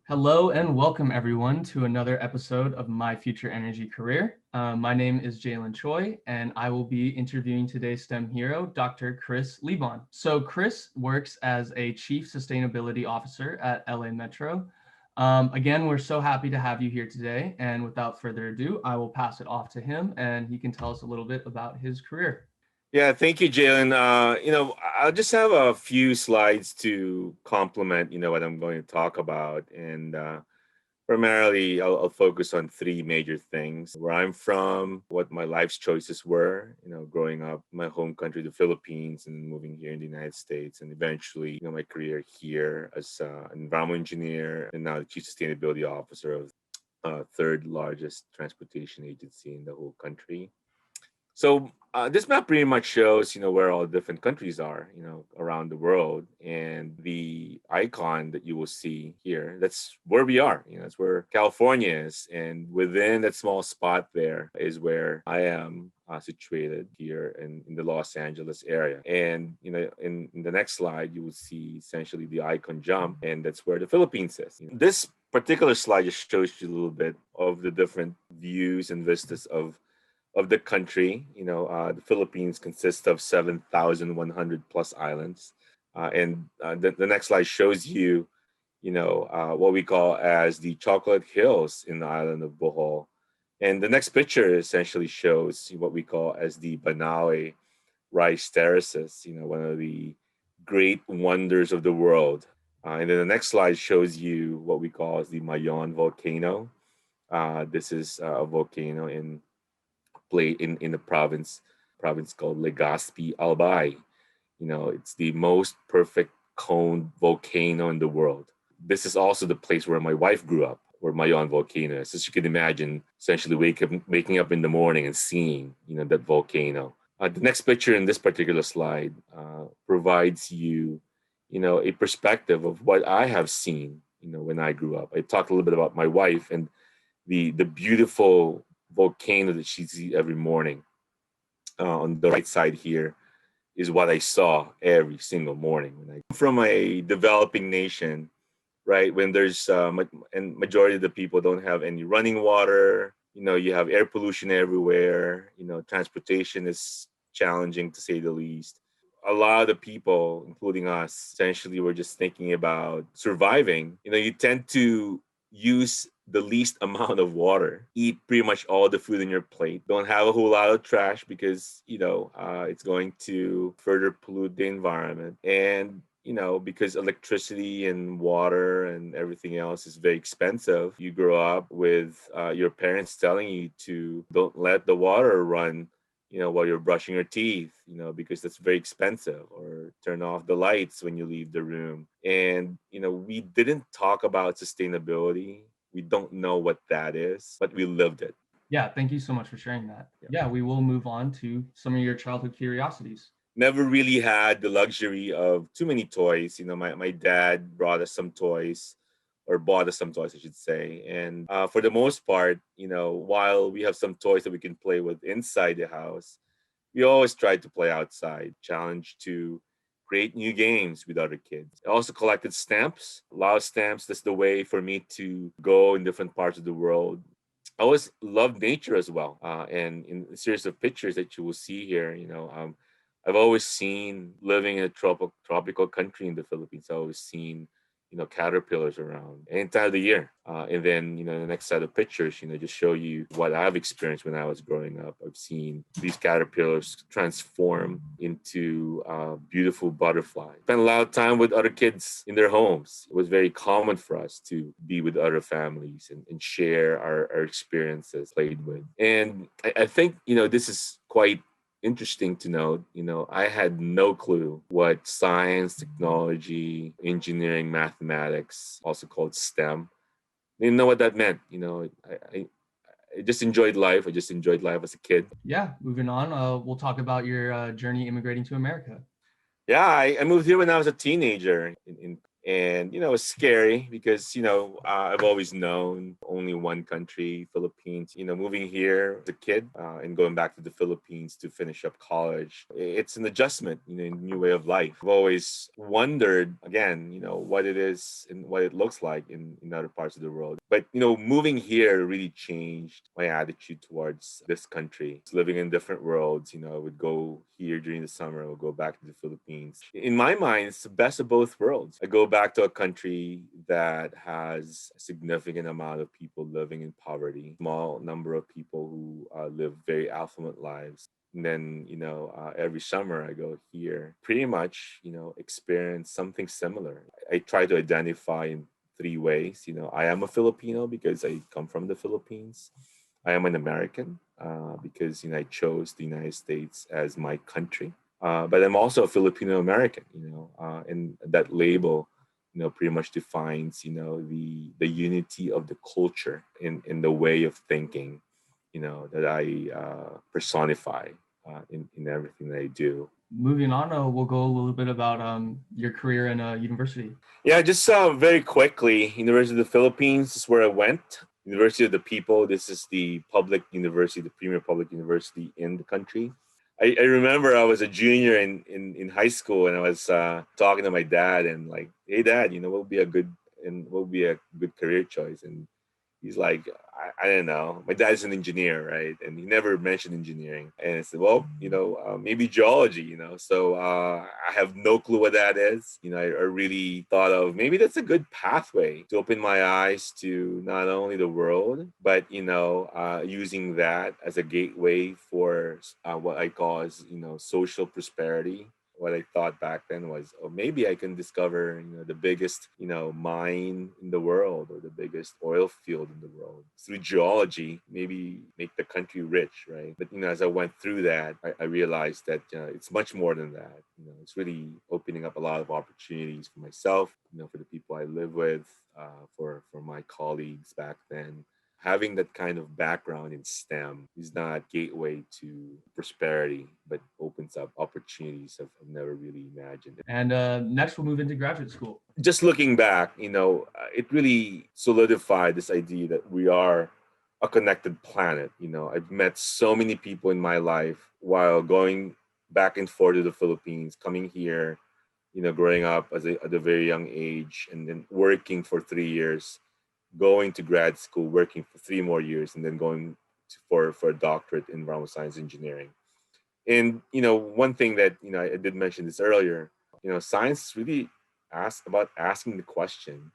Hello and welcome everyone to another episode of My Future Energy Career. My name is Jalen Choi and I will be interviewing today's STEM hero, Dr. Cris Liban. So Cris works as a Chief Sustainability Officer at LA Metro. Again, we're so happy to have you here today, and without further ado, I will pass it off to him and he can tell us a little bit about his career. Yeah, thank you, Jalen. I'll just have a few slides to complement, what I'm going to talk about. And primarily, I'll focus on three major things: where I'm from, what my life's choices were, growing up in my home country, the Philippines, and moving here in the United States, and eventually, my career here as an environmental engineer and now the Chief Sustainability Officer of third largest transportation agency in the whole country. So this map pretty much shows, where all different countries are, around the world, and the icon that you will see here, that's where we are. That's where California is, and within that small spot there is where I am situated here in the Los Angeles area. And in the next slide, you will see essentially the icon jump, and that's where the Philippines is. This particular slide just shows you a little bit of the different views and vistas of the country. The Philippines consists of 7,100 plus islands. And the next slide shows you, what we call as the Chocolate Hills in the island of Bohol. And the next picture essentially shows what we call as the Banaue rice terraces, one of the great wonders of the world. And then the next slide shows you what we call as the Mayon volcano. This is a volcano play in the province called Legazpi Albay. It's the most perfect cone volcano in the world. This is also the place where my wife grew up, where Mayon volcano is. As you can imagine, essentially waking up in the morning and seeing, that volcano. The next picture in this particular slide provides you, a perspective of what I have seen, when I grew up. I talked a little bit about my wife and the beautiful volcano that she sees every morning. On the right side here is what I saw every single morning when I come from a developing nation, right? When there's and majority of the people don't have any running water. You have air pollution everywhere. Transportation is challenging to say the least. A lot of the people, including us, essentially were just thinking about surviving. You tend to use the least amount of water, eat pretty much all the food on your plate, don't have a whole lot of trash because, it's going to further pollute the environment. And, because electricity and water and everything else is very expensive, you grow up with your parents telling you to don't let the water run while you're brushing your teeth, because that's very expensive, or turn off the lights when you leave the room. And, we didn't talk about sustainability. We don't know what that is, but we lived it. Yeah, thank you so much for sharing that. Yeah. Yeah, we will move on to some of your childhood curiosities. Never really had the luxury of too many toys. My dad brought us some toys, or bought us some toys, I should say. And for the most part, while we have some toys that we can play with inside the house, we always tried to play outside, challenge to create new games with other kids. I also collected stamps, a lot of stamps. That's the way for me to go in different parts of the world. I always loved nature as well. And in a series of pictures that you will see here, I've always seen, living in a tropical country in the Philippines, I've always seen, caterpillars around any time of the year. And then, the next set of pictures, just show you what I've experienced when I was growing up. I've seen these caterpillars transform into beautiful butterflies. Spent a lot of time with other kids in their homes. It was very common for us to be with other families and share our experiences, played with. And I think, this is quite interesting to note. I had no clue what science, technology, engineering, mathematics, also called STEM, didn't know what that meant. I just enjoyed life. I just enjoyed life as a kid. Yeah, moving on, we'll talk about your journey immigrating to America. Yeah, I moved here when I was a teenager in And it's scary because I've always known only one country, Philippines. Moving here as a kid and going back to the Philippines to finish up college, it's an adjustment, a new way of life. I've always wondered again, what it is and what it looks like in other parts of the world. But moving here really changed my attitude towards this country. Living in different worlds, I would go here during the summer, I would go back to the Philippines. In my mind, it's the best of both worlds. I go back to a country that has a significant amount of people living in poverty, small number of people who live very affluent lives. And then, every summer I go here, pretty much, experience something similar. I try to identify in three ways. I am a Filipino because I come from the Philippines. I am an American because I chose the United States as my country. But I'm also a Filipino-American. And that label, pretty much defines, the unity of the culture in the way of thinking, that I personify in everything that I do. Moving on, we'll go a little bit about your career in university. Yeah, just very quickly, University of the Philippines is where I went. University of the People. This is the public university, the premier public university in the country. I remember I was a junior in high school, and I was talking to my dad and like, hey dad, what would be a good career choice? And he's like, I don't know. My dad's an engineer, right? And he never mentioned engineering. And I said, well, maybe geology, So I have no clue what that is. I really thought of maybe that's a good pathway to open my eyes to not only the world, but, using that as a gateway for what I call as, social prosperity. What I thought back then was, oh, maybe I can discover, the biggest, mine in the world or the biggest oil field in the world through geology, maybe make the country rich, right? But, as I went through that, I realized that it's much more than that. It's really opening up a lot of opportunities for myself, for the people I live with, for my colleagues back then. Having that kind of background in STEM is not gateway to prosperity, but opens up opportunities I've never really imagined. And next, we'll move into graduate school. Just looking back, it really solidified this idea that we are a connected planet. I've met so many people in my life while going back and forth to the Philippines, coming here, growing up at a very young age, and then working for 3 years, going to grad school, working for 3 more years, and then going for a doctorate in environmental science engineering. And one thing that I did mention this earlier. Science really about asking the question.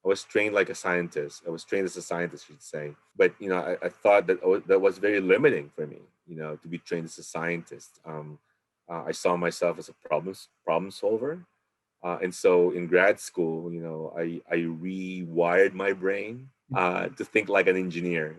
I was trained like a scientist. I was trained as a scientist, I should say. But I thought that was very limiting for me. To be trained as a scientist. I saw myself as a problem solver. And so in grad school, I rewired my brain to think like an engineer,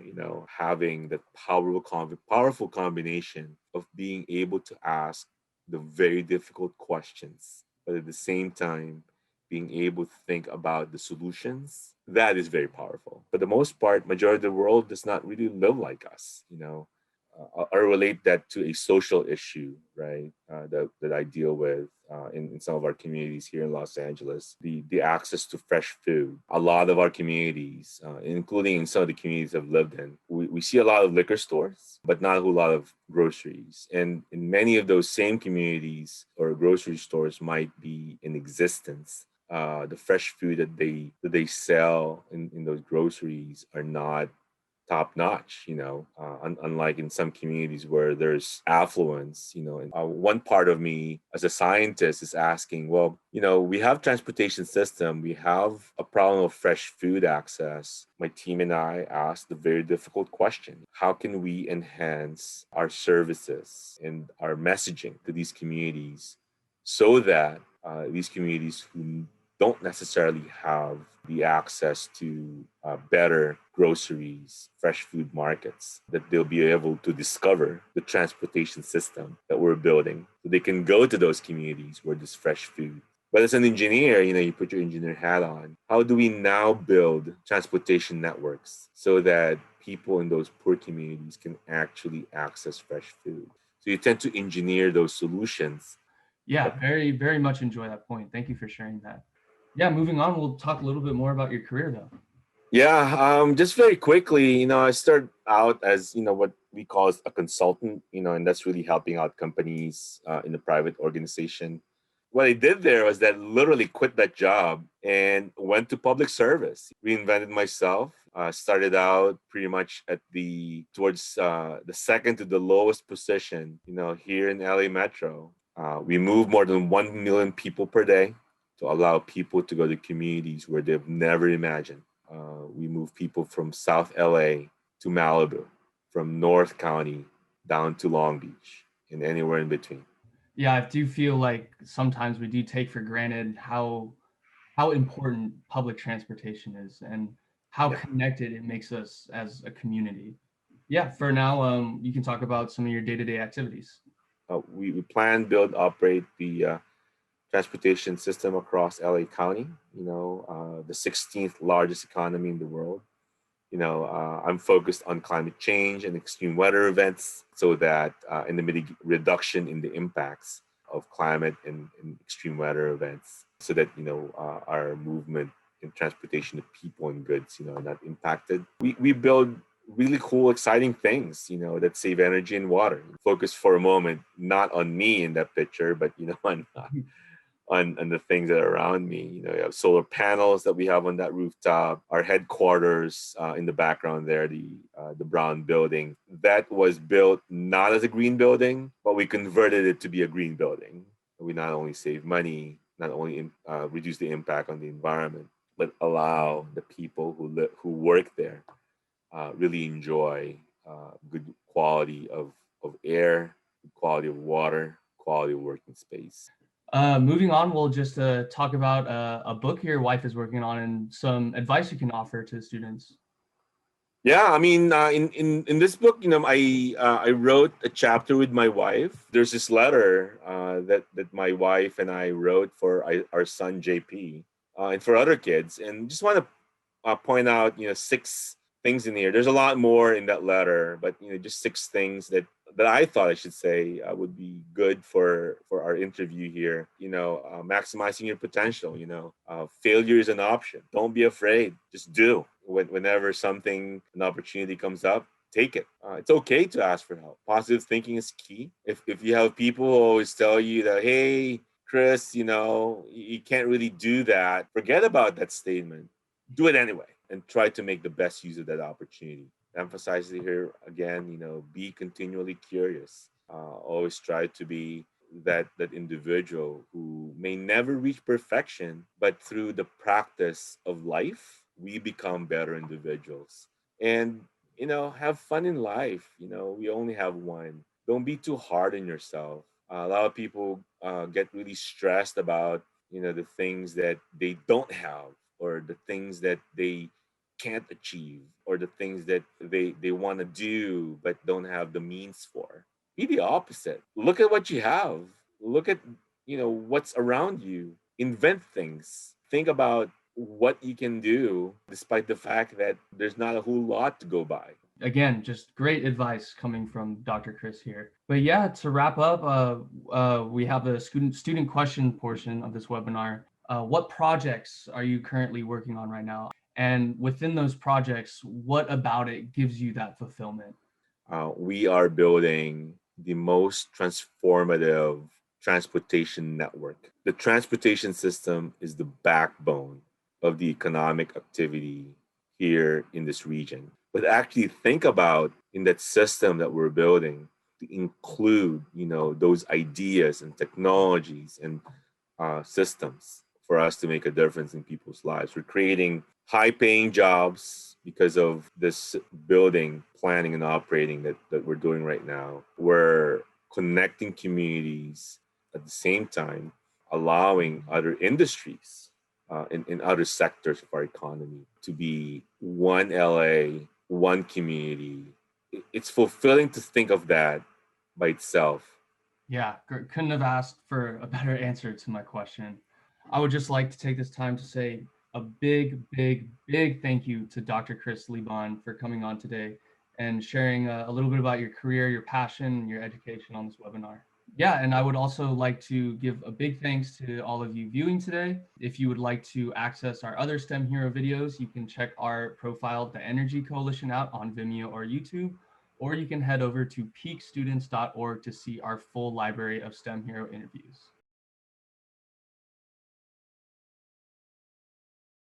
having that powerful combination of being able to ask the very difficult questions, but at the same time, being able to think about the solutions. That is very powerful. For the most part, majority of the world does not really live like us, I relate that to a social issue, right? That I deal with in some of our communities here in Los Angeles. The access to fresh food. A lot of our communities, including in some of the communities I've lived in, we see a lot of liquor stores, but not a whole lot of groceries. And in many of those same communities or grocery stores might be in existence. The fresh food that they sell in those groceries are not top notch, unlike in some communities where there's affluence, and one part of me as a scientist is asking, well, we have transportation system, we have a problem of fresh food access. My team and I asked the very difficult question: how can we enhance our services and our messaging to these communities so that these communities who don't necessarily have the access to better groceries, fresh food markets, that they'll be able to discover the transportation system that we're building. So they can go to those communities where there's fresh food. But as an engineer, you put your engineer hat on. How do we now build transportation networks so that people in those poor communities can actually access fresh food? So you tend to engineer those solutions. Yeah, very, very much enjoy that point. Thank you for sharing that. Yeah, moving on, we'll talk a little bit more about your career though. Yeah, just very quickly, I started out as, what we call as a consultant, and that's really helping out companies in the private organization. What I did there was that literally quit that job and went to public service, reinvented myself, started out pretty much towards the second to the lowest position, here in LA Metro. We move more than 1 million people per day to allow people to go to communities where they've never imagined. We move people from South LA to Malibu, from North County down to Long Beach, and anywhere in between. Yeah, I do feel like sometimes we do take for granted how important public transportation is and how Yeah. connected it makes us as a community. Yeah, for now, you can talk about some of your day-to-day activities. We plan, build, operate the transportation system across LA County, the 16th largest economy in the world. I'm focused on climate change and extreme weather events so that in the reduction in the impacts of climate and extreme weather events so that, our movement in transportation of people and goods, are not impacted. We build really cool, exciting things, that save energy and water. Focus for a moment, not on me in that picture, but, on the things that are around me. You have solar panels that we have on that rooftop. Our headquarters in the background there, the brown building that was built not as a green building, but we converted it to be a green building. We not only save money, not only reduce the impact on the environment, but allow the people who work there really enjoy good quality of air, good quality of water, quality of working space. Moving on, we'll just talk about a book your wife is working on and some advice you can offer to students. Yeah, I mean, in this book, I wrote a chapter with my wife. There's this letter that my wife and I wrote for our son JP and for other kids, and just want to point out, 6 things in here. There's a lot more in that letter, but just 6 things that I thought I should say would be good for our interview here. Maximizing your potential. Failure is an option. Don't be afraid. Just do. Whenever an opportunity comes up, take it. It's okay to ask for help. Positive thinking is key. If you have people who always tell you that, hey, Cris, you can't really do that, forget about that statement. Do it anyway and try to make the best use of that opportunity. Emphasize it here again, be continually curious. Always try to be that individual who may never reach perfection, but through the practice of life, we become better individuals. And have fun in life. We only have one. Don't be too hard on yourself. A lot of people get really stressed about the things that they don't have or the things that they can't achieve or the things that they want to do but don't have the means for. Be the opposite. Look at what you have. Look at what's around you. Invent things. Think about what you can do despite the fact that there's not a whole lot to go by. Again, just great advice coming from Dr. Cris here. But yeah, to wrap up, we have the student question portion of this webinar. What projects are you currently working on right now? And within those projects, what about it gives you that fulfillment? We are building the most transformative transportation network. The transportation system is the backbone of the economic activity here in this region. But actually think about in that system that we're building to include, those ideas and technologies and systems for us to make a difference in people's lives. We're creating high paying jobs because of this building, planning, and operating that we're doing right now. We're connecting communities at the same time, allowing other industries in other sectors of our economy to be one LA, one community. It's fulfilling to think of that by itself. Yeah, couldn't have asked for a better answer to my question. I would just like to take this time to say a big, big, big thank you to Dr. Cris Liban for coming on today and sharing a little bit about your career, your passion, and your education on this webinar. Yeah, and I would also like to give a big thanks to all of you viewing today. If you would like to access our other STEM Hero videos, you can check our profile, The Energy Coalition, out on Vimeo or YouTube, or you can head over to peakstudents.org to see our full library of STEM Hero interviews.